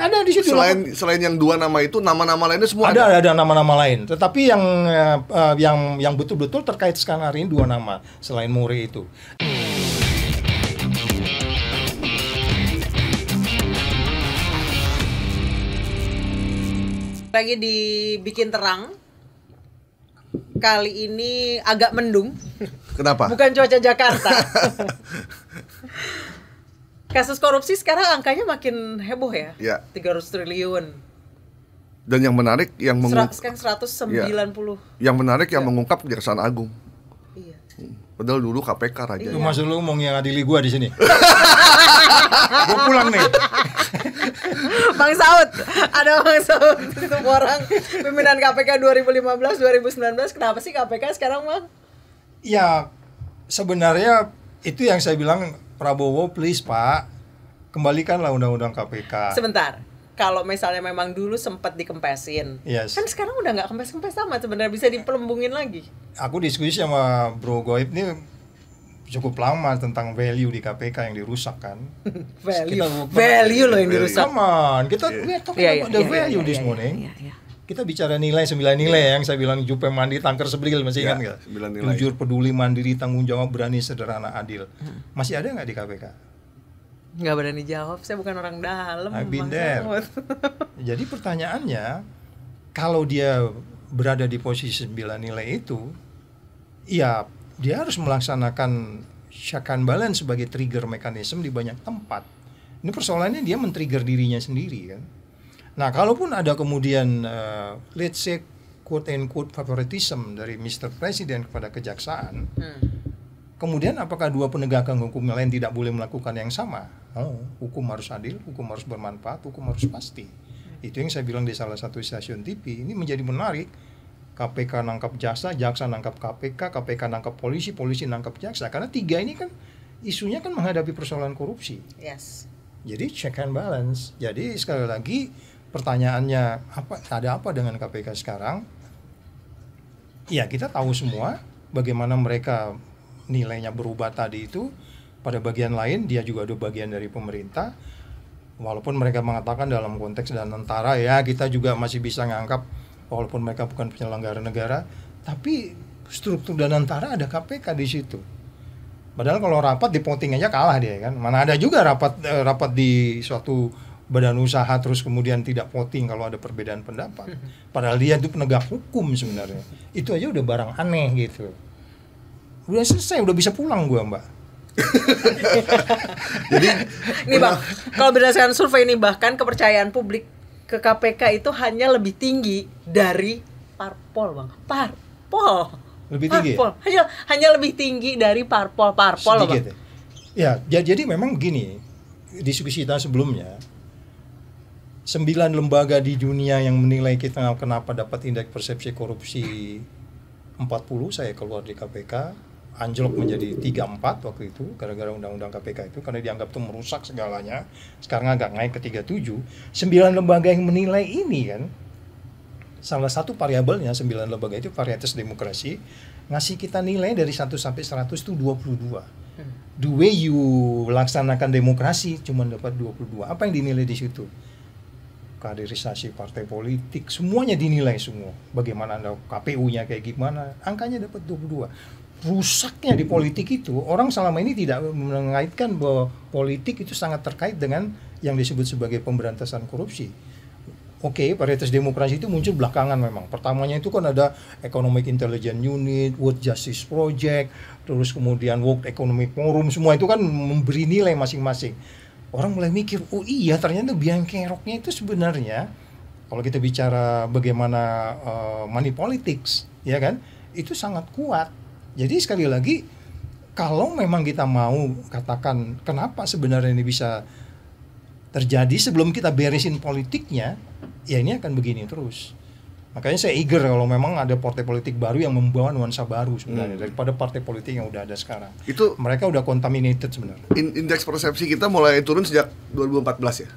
Ada di situ. Selain yang 2 nama itu, nama-nama lainnya semua ada nama-nama lain. Tetapi yang betul-betul terkait sekarang hari ini 2 nama selain Murray itu. Lagi dibikin terang. Kali ini agak mendung. Kenapa? Bukan cuaca Jakarta. Kasus korupsi sekarang angkanya makin heboh ya. Ya. 300 triliun. Dan yang menarik yang Sekarang 190. Yang menarik yang mengungkap Kejaksaan Agung. Iya. Padahal dulu KPK raja. Lu masuk lu mau ngadili gua di sini. Gua pulang nih. Bang Saud, ada Bang Saud itu orang pimpinan KPK 2015 2019. Kenapa sih KPK sekarang, Bang? Ya, sebenarnya itu yang saya bilang, Prabowo please Pak, kembalikanlah undang-undang KPK. Sebentar. Kalau misalnya memang dulu sempat dikempesin, yes. Kan sekarang udah nggak kempes-kempes sama, sebenarnya bisa dipelembungin lagi. Aku diskusi sama Bro Goib ini cukup lama tentang value di KPK yang dirusak kan. value loh yang dirusak. Come on, kita talking about the value this morning. Kita bicara nilai, 9 nilai yang saya bilang Jupe mandi tangker sebril, masih ingat nggak? 9 nilai. Jujur, peduli, mandiri, tanggung jawab, berani, sederhana, adil. Masih ada nggak di KPK? Nggak berani jawab, saya bukan orang dalam. I've been there. Jadi pertanyaannya, kalau dia berada di posisi 9 nilai itu, ya dia harus melaksanakan check and balance sebagai trigger mechanism di banyak tempat. Ini persoalannya dia men-trigger dirinya sendiri kan. Nah, kalaupun ada kemudian let's say quote and quote favoritism dari Mr. Presiden kepada kejaksaan, kemudian apakah 2 penegakan hukum lain tidak boleh melakukan yang sama? Oh, hukum harus adil, hukum harus bermanfaat, hukum harus pasti. Itu yang saya bilang di salah satu stasiun TV. Ini menjadi menarik. KPK nangkap jaksa nangkap KPK, KPK nangkap polisi nangkap jaksa. Karena 3 ini kan isunya kan menghadapi persoalan korupsi. Yes. Jadi check and balance. Jadi sekali lagi pertanyaannya ada apa dengan KPK sekarang? Ya, kita tahu semua bagaimana mereka nilainya berubah tadi itu. Pada bagian lain dia juga ada bagian dari pemerintah. Walaupun mereka mengatakan dalam konteks dan tentara, ya kita juga masih bisa nganggap walaupun mereka bukan penyelenggara negara, tapi struktur dan tentara ada KPK di situ. Padahal kalau rapat di voting aja kalah dia kan. Mana ada juga rapat di suatu badan usaha terus kemudian tidak voting kalau ada perbedaan pendapat. Padahal dia itu penegak hukum sebenarnya. Itu aja udah barang aneh gitu. Udah selesai, udah bisa pulang gua, Mbak. Jadi ini Bang, kalau berdasarkan survei ini bahkan kepercayaan publik ke KPK itu hanya lebih tinggi dari parpol, Bang. Parpol. Lebih tinggi. Parpol. Hanya lebih tinggi dari parpol, Bang. Ya, jadi memang gini, diskusi kita sebelumnya 9 lembaga di dunia yang menilai kita kenapa dapat indeks persepsi korupsi 40, saya keluar di KPK. Anjlok menjadi 34 waktu itu gara-gara undang-undang KPK itu karena dianggap itu merusak segalanya. Sekarang agak naik ke 37. 9 lembaga yang menilai ini kan, salah satu variabelnya 9 lembaga itu varietas demokrasi ngasih kita nilai dari 1 sampai 100 itu 22. The way you laksanakan demokrasi cuma dapat 22. Apa yang dinilai di situ? Kaderisasi partai politik, semuanya dinilai semua. Bagaimana Anda KPU-nya kayak gimana? Angkanya dapat 22. Rusaknya di politik itu, orang selama ini tidak mengaitkan bahwa politik itu sangat terkait dengan yang disebut sebagai pemberantasan korupsi. Oke, varietas demokrasi itu muncul belakangan memang. Pertamanya itu kan ada Economic Intelligence Unit, World Justice Project, terus kemudian World Economic Forum, semua itu kan memberi nilai masing-masing. Orang mulai mikir, oh iya ternyata biang keroknya itu sebenarnya, kalau kita bicara bagaimana money politics, ya kan, itu sangat kuat. Jadi sekali lagi, kalau memang kita mau katakan kenapa sebenarnya ini bisa terjadi sebelum kita beresin politiknya, ya ini akan begini terus. Makanya saya eager kalau memang ada partai politik baru yang membawa nuansa baru sebenarnya daripada partai politik yang udah ada sekarang. Itu mereka udah contaminated sebenarnya. Indeks persepsi kita mulai turun sejak 2014 ya?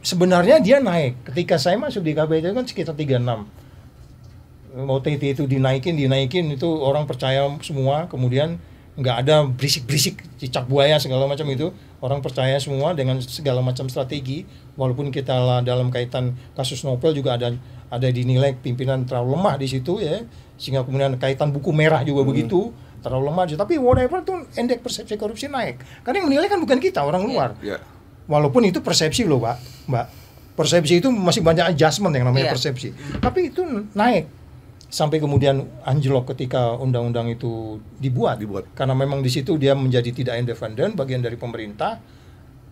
Sebenarnya dia naik. Ketika saya masuk di KPK itu kan sekitar 36. OTT itu dinaikin itu orang percaya semua, kemudian nggak ada berisik-berisik cicak buaya segala macam itu. Orang percaya semua dengan segala macam strategi, walaupun kita dalam kaitan kasus Novel juga ada dinilai pimpinan terlalu lemah di situ ya, sehingga kemudian kaitan buku merah juga begitu terlalu lemah. Tapi whatever tuh indeks persepsi korupsi naik, karena yang menilai kan bukan kita, orang luar. Walaupun itu persepsi loh mbak, persepsi itu masih banyak adjustment yang namanya persepsi, tapi itu naik sampai kemudian anjlok ketika undang-undang itu dibuat. Karena memang di situ dia menjadi tidak independen, bagian dari pemerintah,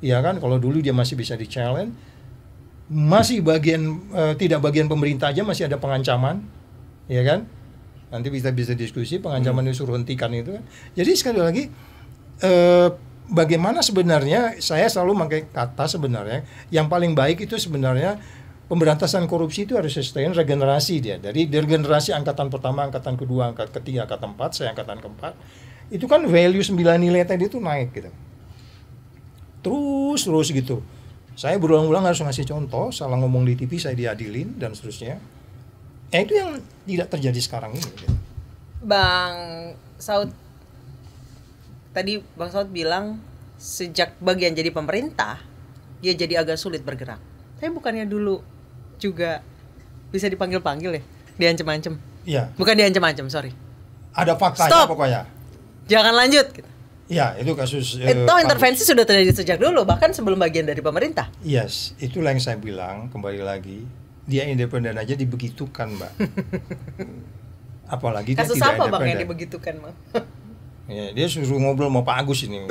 ya kan. Kalau dulu dia masih bisa di-challenge, masih bagian tidak bagian pemerintah aja masih ada pengancaman, ya kan. Nanti bisa diskusi pengancaman itu suruh hentikan itu kan. Jadi sekali lagi bagaimana sebenarnya, saya selalu pakai kata sebenarnya yang paling baik itu sebenarnya pemberantasan korupsi itu harus sustain regenerasi dia. Dari generasi angkatan pertama, angkatan kedua, angkatan ketiga, angkatan keempat, saya angkatan keempat. Itu kan value 9 nilai tadi itu naik gitu. Terus gitu. Saya berulang-ulang harus ngasih contoh, salah ngomong di TV saya diadilin dan seterusnya. Itu yang tidak terjadi sekarang ini gitu. Bang Saud, tadi Bang Saud bilang sejak bagian jadi pemerintah dia jadi agak sulit bergerak. Tapi bukannya dulu juga bisa dipanggil-panggil ya, diancem-ancem. Iya. Bukan diancem-ancem, sorry. Ada faktanya pokoknya. Jangan lanjut gitu. Ya, itu kasus itu intervensi sudah terjadi sejak dulu, bahkan sebelum bagian dari pemerintah. Yes, itulah yang saya bilang, kembali lagi. Dia independen aja dibegitukan, Mbak. Apalagi kasus dia tidak apa Bang yang independen. dibegitukan, Bang? Ya, dia suruh ngobrol sama Pak Agus ini.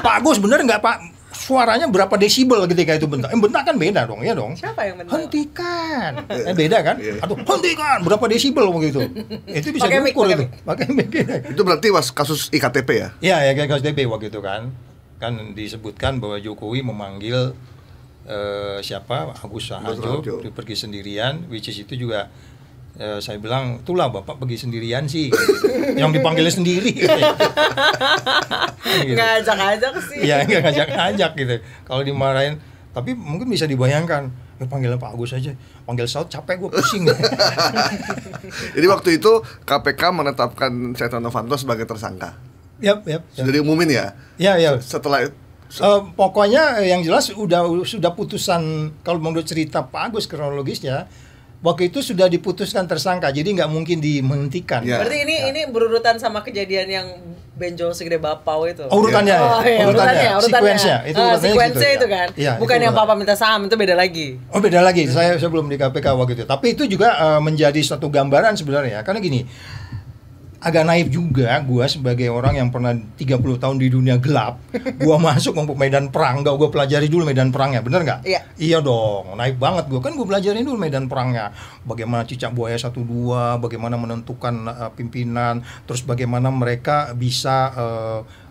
Pak Agus bener nggak Pak? Suaranya berapa desibel ketika itu bentak? Bentak kan beda dong, ya dong. Siapa yang bentak? Hentikan. Beda kan? Atau hentikan berapa desibel begitu. Itu bisa diukur itu. Pakai mic. Itu berarti kasus IKTP ya? Iya, ya kasus IKTP waktu itu kan. Kan disebutkan bahwa Jokowi memanggil siapa? Agus Raharjo pergi sendirian, which is itu juga saya bilang, itulah Bapak pergi sendirian sih gitu. Yang dipanggilnya sendiri gitu. Nggak ajak-ajak sih. Iya, nggak ngajak-ngajak gitu. Kalau dimarahin, tapi mungkin bisa dibayangkan, panggilnya Pak Agus aja, panggil Saud capek gue pusing. Jadi waktu itu KPK menetapkan Setia Novanto sebagai tersangka. Yap. Sudah diumumin ya? Iya. Setelah pokoknya yang jelas sudah putusan, kalau menurut cerita Pak Agus kronologisnya, waktu itu sudah diputuskan tersangka, jadi nggak mungkin dihentikan. Ya. Berarti ini berurutan sama kejadian yang benjol segede bapau itu. Urutannya. Urutannya. Sekuensnya. Itu sekuensnya gitu, itu kan. Ya, bukan itu yang papa minta saham, itu beda lagi. Oh, beda lagi. Saya belum di KPK waktu itu. Tapi itu juga menjadi suatu gambaran sebenarnya. Karena gini, agak naif juga gua sebagai orang yang pernah 30 tahun di dunia gelap. Gua masuk untuk medan perang, gua pelajari dulu medan perangnya, bener nggak? Iya dong, naif banget gua. Kan gua pelajarin dulu medan perangnya. Bagaimana cicak buaya 1-2, bagaimana menentukan pimpinan, terus bagaimana mereka bisa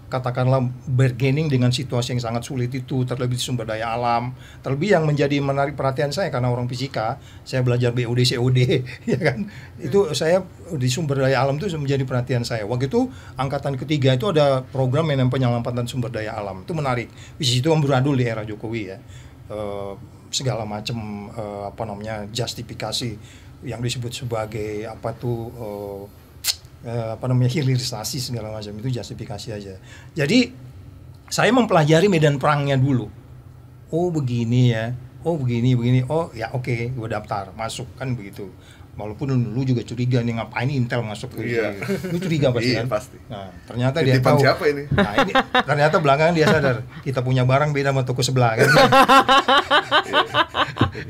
katakanlah bargaining dengan situasi yang sangat sulit itu, terlebih sumber daya alam. Terlebih yang menjadi menarik perhatian saya karena orang fisika, saya belajar BOD COD ya kan. Itu saya di sumber daya alam itu menjadi perhatian saya. Waktu itu angkatan ketiga itu ada program yang penyelamatan sumber daya alam. Itu menarik. Di situ amburadul di era Jokowi ya. Segala macam justifikasi yang disebut sebagai hilirisasi segala macam itu justifikasi aja. Jadi saya mempelajari medan perangnya dulu. Oh begini ya, oh begini. Oh ya oke, gue daftar masuk kan begitu. Walaupun lu juga curiga nih ngapain Intel masuk ke sini. Lu curiga pasti kan? Pasti. Nah ternyata dia tahu. Siapa ini? Nah ini ternyata belakangan dia sadar kita punya barang beda sama toko sebelah kan.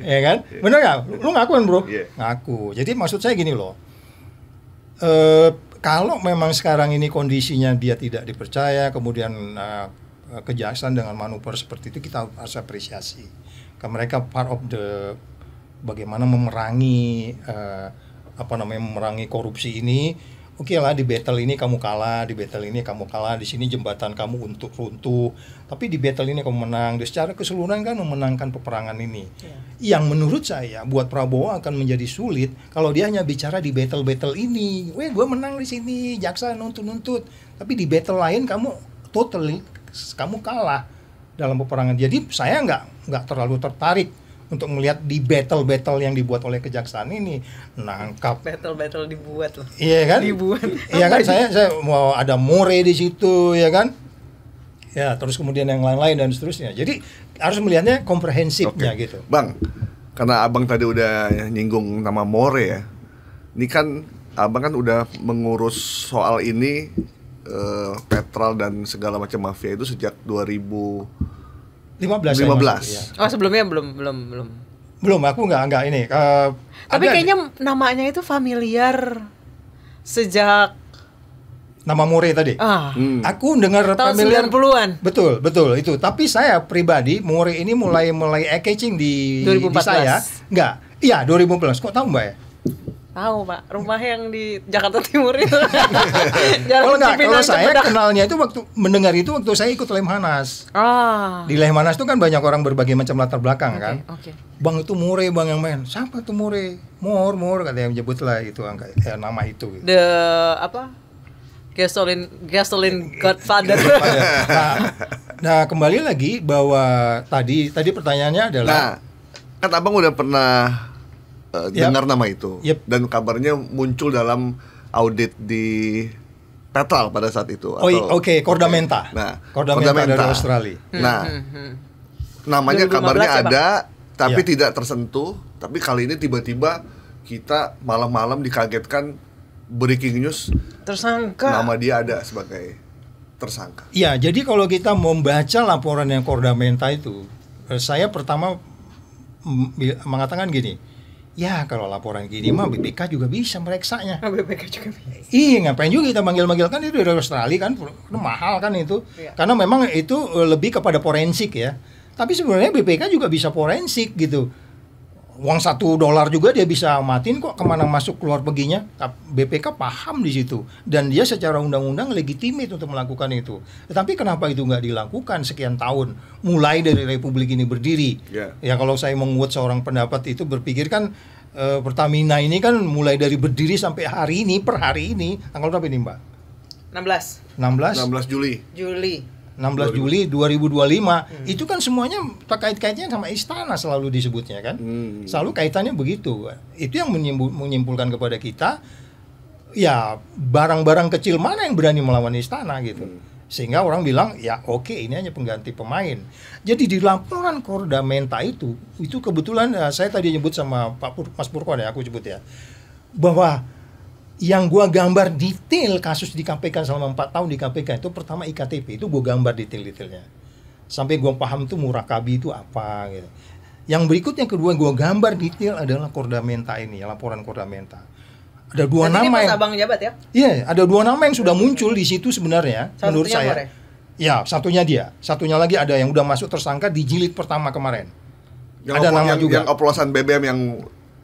Ya kan? Bener nggak? Lu ngaku kan bro? Ngaku. Jadi maksud saya gini loh. Kalau memang sekarang ini kondisinya dia tidak dipercaya, kemudian kejaksaan dengan manuver seperti itu kita harus apresiasi. Karena mereka part of the bagaimana memerangi memerangi korupsi ini. Oke lah, di battle ini kamu kalah, di battle ini kamu kalah, di sini jembatan kamu untuk runtuh, tapi di battle ini kamu menang. Dan secara keseluruhan kan memenangkan peperangan ini. Yang menurut saya buat Prabowo akan menjadi sulit kalau dia hanya bicara di battle ini. Gue menang di sini, jaksa nuntut, tapi di battle lain kamu kalah dalam peperangan. Jadi saya nggak terlalu tertarik untuk melihat di battle yang dibuat oleh kejaksaan ini, nangkap. Battle dibuat loh. Iya kan? Dibuat. Iya kan, saya mau ada More di situ, ya kan? Ya, terus kemudian yang lain-lain dan seterusnya. Jadi harus melihatnya komprehensifnya gitu. Bang, karena abang tadi udah nyinggung nama More ya. Ini kan abang kan udah mengurus soal ini petrol dan segala macam mafia itu sejak 15. ya. Oh, sebelumnya belum. Belum, aku nggak ini. Tapi kayaknya namanya itu familiar sejak nama More tadi. Aku dengar tahun familiar 90-an. Betul itu. Tapi saya pribadi More ini mulai eye-catching di 2014. di saya. Enggak. Iya, 2014. Kok tahu Mbak ya? Tahu, Pak. Rumah yang di Jakarta Timur itu. Kalau saya kenalnya itu waktu mendengar itu waktu saya ikut Lemhanas. Di Lemhanas itu kan banyak orang berbagai macam latar belakang kan. Bang itu More bang yang main. Siapa tuh More? More katanya menyebut lah itu nama itu. The apa? Gasoline Godfather. Nah, kembali lagi bahwa tadi pertanyaannya adalah. Nah, kan abang udah pernah dengar nama itu, dan kabarnya muncul dalam audit di Petrol pada saat itu. Cordamenta. Nah, Cordamenta dari Australia. Nah, namanya 2015 kabarnya ya, ada, tapi tidak tersentuh. Tapi kali ini tiba-tiba kita malam-malam dikagetkan breaking news, tersangka. nama dia ada sebagai tersangka. Iya, jadi kalau kita membaca laporan yang Cordamenta itu, saya pertama mengatakan gini. Ya kalau laporan gini mah BPK juga bisa mereksanya. BPK juga bisa. Iya, ngapain juga kita manggil-manggil, kan itu dari Australia kan mahal kan itu. Karena memang itu lebih kepada forensik ya. Tapi sebenarnya BPK juga bisa forensik gitu. Uang $1 juga dia bisa amatin kok kemana masuk keluar perginya. BPK paham di situ dan dia secara undang-undang legitimate untuk melakukan itu. Tetapi kenapa itu nggak dilakukan sekian tahun mulai dari Republik ini berdiri? Ya kalau saya menguat seorang pendapat itu berpikir kan Pertamina ini kan mulai dari berdiri sampai hari ini per hari ini tanggal berapa ini Mbak? 16 Juli 16 Juli 2025 itu kan semuanya terkait-kaitnya sama istana selalu disebutnya kan, selalu kaitannya begitu. Itu yang menyimpulkan kepada kita ya barang-barang kecil mana yang berani melawan istana gitu, sehingga orang bilang ya oke, ini hanya pengganti pemain. Jadi di laporan Cordamenta itu kebetulan saya tadi nyebut sama Mas Purkon ya, aku sebut ya, bahwa yang gua gambar detail kasus di KPK selama 4 tahun di KPK itu pertama IKTP, itu gua gambar detail-detailnya sampai gua paham tuh murakabi itu apa gitu. Yang berikutnya kedua gua gambar detail adalah Cordamenta ini, laporan Cordamenta. Ada 2 nama yang abang jabat ya? Iya, ada 2 nama yang sudah muncul di situ sebenarnya menurut saya. Ya, satunya dia. Satunya lagi ada yang udah masuk tersangka di jilid pertama kemarin. Ada nama juga. Yang oplosan BBM yang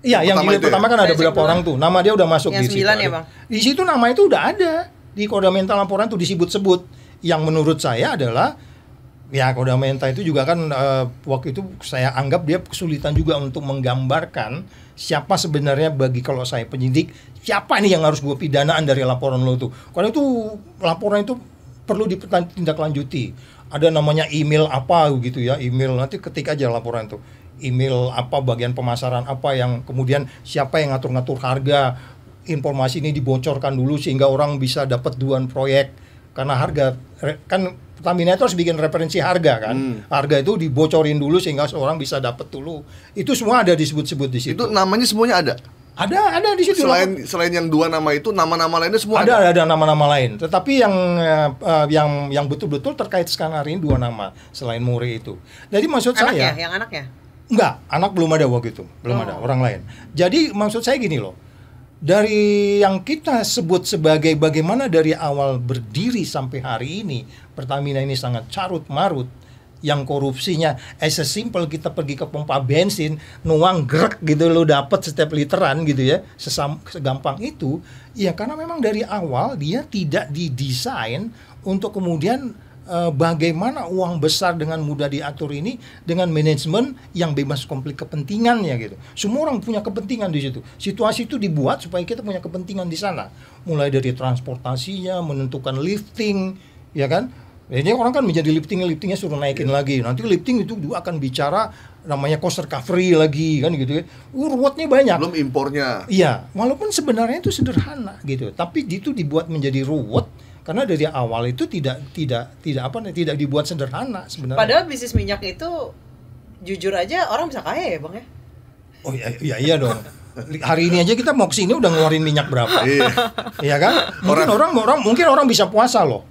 Iya, yang jilid pertama kan ada beberapa orang tuh. Nama dia udah masuk yang di situ. Ya, Bang? Di situ nama itu udah ada. Di Cordamenta laporan tuh disebut-sebut. Yang menurut saya adalah ya Cordamenta itu juga kan waktu itu saya anggap dia kesulitan juga untuk menggambarkan siapa sebenarnya bagi kalau saya penyidik, siapa nih yang harus gue pidanaan dari laporan lo tuh. Karena itu laporan itu perlu ditindaklanjuti. Ada namanya email apa gitu ya, email nanti ketik aja laporan tuh. Email apa, bagian pemasaran apa yang kemudian siapa yang ngatur-ngatur harga, informasi ini dibocorkan dulu sehingga orang bisa dapat duan proyek. Karena harga kan Pertamina itu harus bikin referensi harga kan. Harga itu dibocorin dulu sehingga seorang bisa dapat dulu. Itu semua ada disebut-sebut di situ. Itu namanya semuanya ada. Ada di situ. Selain yang 2 nama itu, nama-nama lainnya semua ada nama-nama lain. Tetapi yang betul-betul terkait sekarang hari ini 2 nama selain More itu. Jadi maksud anaknya, saya yang anaknya? Enggak, anak belum ada waktu itu, belum ada orang lain. Jadi maksud saya gini loh, dari yang kita sebut sebagai bagaimana dari awal berdiri sampai hari ini Pertamina ini sangat carut marut, yang korupsinya as a simple kita pergi ke pompa bensin nuang gerak gitu lo dapat setiap literan gitu ya, segampang itu ya karena memang dari awal dia tidak didesain untuk kemudian bagaimana uang besar dengan mudah diatur ini dengan manajemen yang bebas konflik kepentingannya gitu. Semua orang punya kepentingan di situ. Situasi itu dibuat supaya kita punya kepentingan di sana. Mulai dari transportasinya, menentukan lifting, ya kan? Jadi orang kan menjadi liftingnya suruh naikin lagi. Nanti lifting itu juga akan bicara namanya cost recovery lagi kan gitu ya. Ruwetnya banyak. Belum impornya. Iya, walaupun sebenarnya itu sederhana gitu, tapi itu dibuat menjadi ruwet karena dari awal itu tidak dibuat sederhana sebenarnya. Padahal bisnis minyak itu jujur aja orang bisa kaya ya Bang ya. Oh iya dong. Hari ini aja kita mau kesini udah ngeluarin minyak berapa? Iya kan? Mungkin orang bisa puasa loh.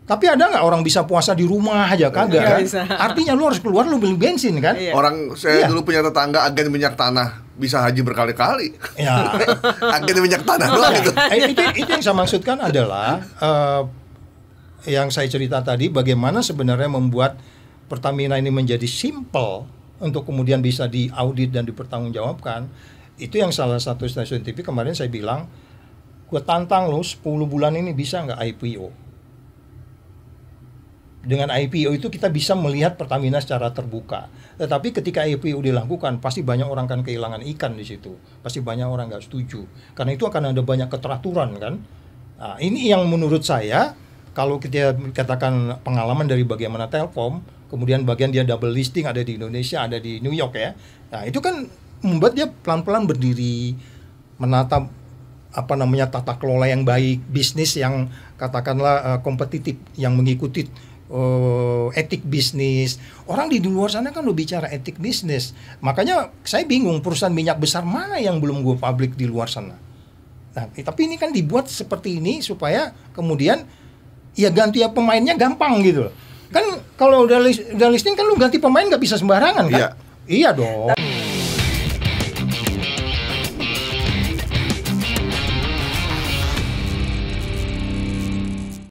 Tapi ada nggak orang bisa puasa di rumah aja? Kagak kan? Bisa. Artinya lu harus keluar lu beli bensin kan? Iya. Orang saya dulu punya tetangga agen minyak tanah bisa haji berkali-kali. Ya. Agen minyak tanah doang gitu. Itu yang saya maksudkan adalah yang saya cerita tadi bagaimana sebenarnya membuat Pertamina ini menjadi simple untuk kemudian bisa diaudit dan dipertanggungjawabkan. Itu yang salah satu stasiun TV kemarin saya bilang, gue tantang lu 10 bulan ini bisa nggak IPO? Dengan IPO itu kita bisa melihat Pertamina secara terbuka. Tetapi ketika IPO dilakukan, pasti banyak orang akan kehilangan ikan di situ. Pasti banyak orang nggak setuju. Karena itu akan ada banyak keteraturan kan. Nah, ini yang menurut saya, kalau kita katakan pengalaman dari bagaimana Telkom, kemudian bagian dia double listing ada di Indonesia, ada di New York ya. Nah, itu kan membuat dia pelan-pelan berdiri, menata tata kelola yang baik, bisnis yang katakanlah kompetitif, yang mengikuti etik bisnis. Orang di luar sana kan lo bicara etik bisnis. Makanya saya bingung perusahaan minyak besar mana yang belum go public di luar sana. Nah, tapi ini kan dibuat seperti ini supaya kemudian ya ganti pemainnya gampang gitu. Kan kalau udah listing kan lu ganti pemain nggak bisa sembarangan kan? Iya dong.